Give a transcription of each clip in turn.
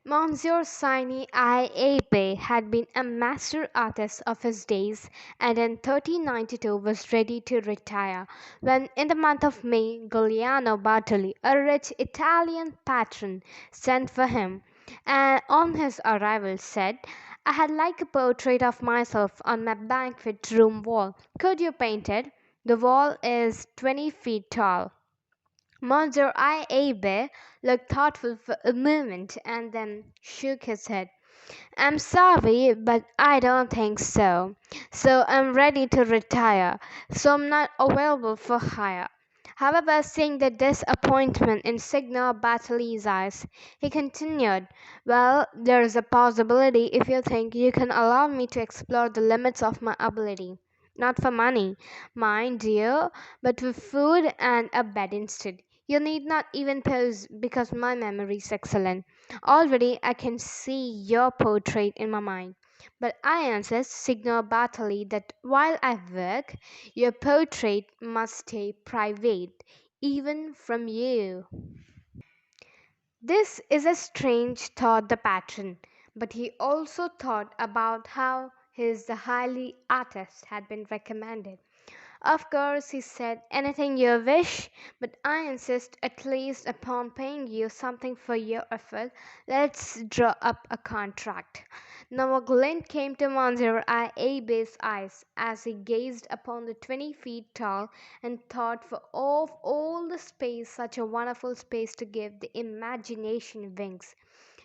Monsieur Sini Abe had been a master artist of his days and in 1392 was ready to retire when, in the month of May, Giuliano Bartoli, a rich Italian patron, sent for him and on his arrival said, I had like a portrait of myself on my banquet room wall. Could you paint it? The wall is 20 feet tall. Monsieur Abe looked thoughtful for a moment and then shook his head. I'm sorry, but I don't think so. So I'm ready to retire, so I'm not available for hire. However, seeing the disappointment in Signor Battley's eyes, he continued, well, there is a possibility if you think you can allow me to explore the limits of my ability. Not for money, mind dear, but for food and a bed instead. You need not even pose because my memory is excellent. Already I can see your portrait in my mind. But I insist, Signor Bartoli, that while I work, your portrait must stay private, even from you. This is a strange thought, the patron, but he also thought about how his highly artist had been recommended. Of course, he said, anything you wish, but I insist at least upon paying you something for your effort. Let's draw up a contract. Now a glint came to Monsieur Abe's eyes as he gazed upon the 20 feet tall and thought for of all the space such a wonderful space to give the imagination wings.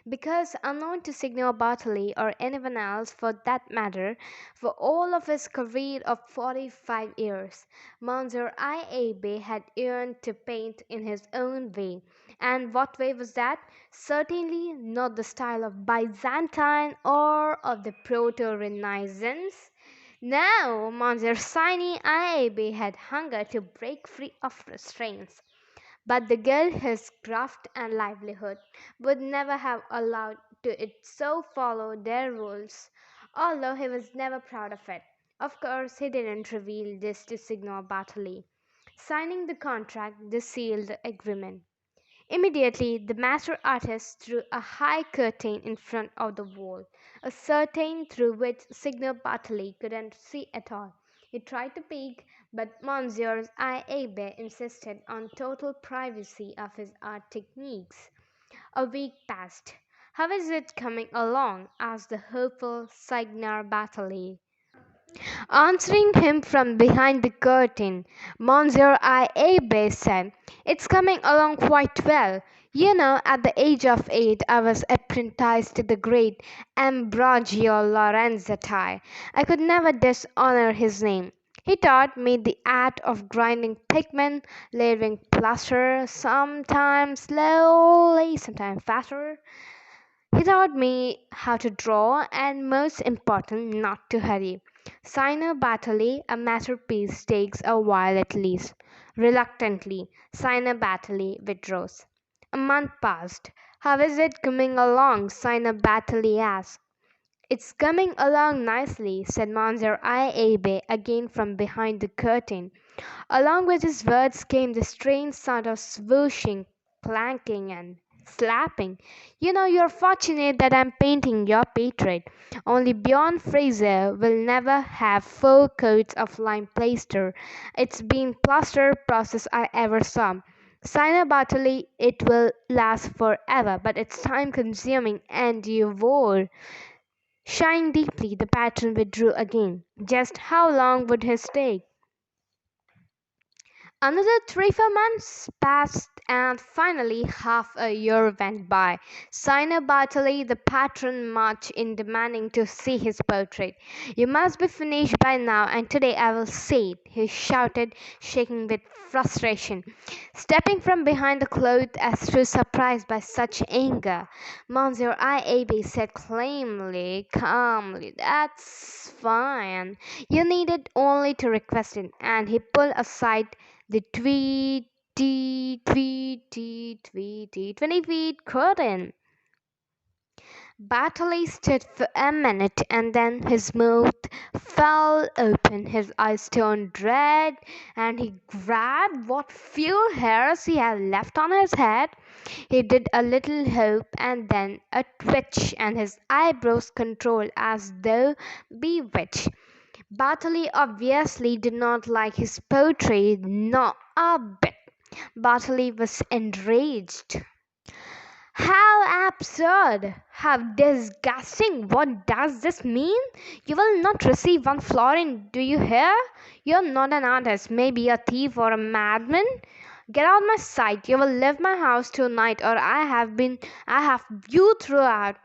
Because unknown to Signor Bartoli or anyone else for that matter, for all of his career of 45 years, Monsieur Abe had yearned to paint in his own way. And what way was that? Certainly not the style of Byzantine or of the Proto-Renaissance. No, Monsieur Sini Abe had hunger to break free of restraints. But the girl, his craft and livelihood, would never have allowed to it so follow their rules, although he was never proud of it. Of course, he didn't reveal this to Signor Bartoli. Signing the contract, they sealed the agreement. Immediately, the master artist threw a high curtain in front of the wall, a curtain through which Signor Bartoli couldn't see at all. He tried to peek, but Monsieur Abe insisted on total privacy of his art techniques. A week passed. How is it coming along? Asked the hopeful Signor Bartoli. Answering him from behind the curtain, Monsieur Abe said, it's coming along quite well. You know, at the age of 8, I was apprenticed to the great Ambrogio Lorenzetti. I could never dishonor his name. He taught me the art of grinding pigment, layering plaster, sometimes slowly, sometimes faster. He taught me how to draw and, most important, not to hurry. Signer Battley, a masterpiece takes a while at least. Reluctantly, Signer Battley withdraws. A month passed. How is it coming along? Signer Battley asked. It's coming along nicely, said Monsieur Abe again from behind the curtain. Along with his words came the strange sound of swooshing, clanking, and slapping. You know, you're fortunate that I'm painting your portrait. Only Bjorn Fraser will never have 4 coats of lime plaster. It's been plaster process I ever saw. Signer Bartley, it will last forever, but it's time consuming and you wore. Sighing deeply, the patron withdrew again. Just how long would his take? Another 3 4 months passed, and finally half a year went by. Signer Bartley, the patron, marched in demanding to see his portrait. You must be finished by now, and today I will see it, he shouted, shaking with frustration. Stepping from behind the cloth as though surprised by such anger, Monsieur Abe said calmly, that's fine. You needed only to request it, and he pulled aside the tweety, 20 feet curtain. Bartley stood for a minute and then his mouth fell open, his eyes turned red, and he grabbed what few hairs he had left on his head. He did a little hop and then a twitch, and his eyebrows controlled as though bewitched. Bartley obviously did not like his poetry, not a bit. Bartley was enraged. How absurd! How disgusting! What does this mean? You will not receive 1 florin, do you hear? You're not an artist, maybe a thief or a madman. Get out my sight. You will leave my house tonight, or I have you throughout.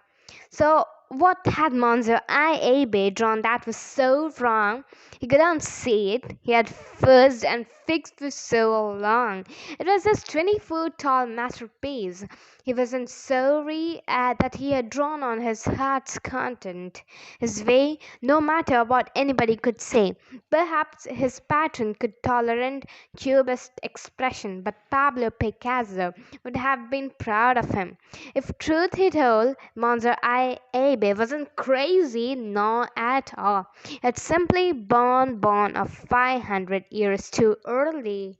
So what had Monsieur Abe drawn that was so wrong? He couldn't see it. He had fussed and fixed for so long. It was his 20-foot tall masterpiece. He wasn't sorry that he had drawn on his heart's content. His way, no matter what anybody could say. Perhaps his patron could tolerate cubist expression, but Pablo Picasso would have been proud of him. If truth he told, Monsieur Abe wasn't crazy, no at all. It's simply born of 500 years too early.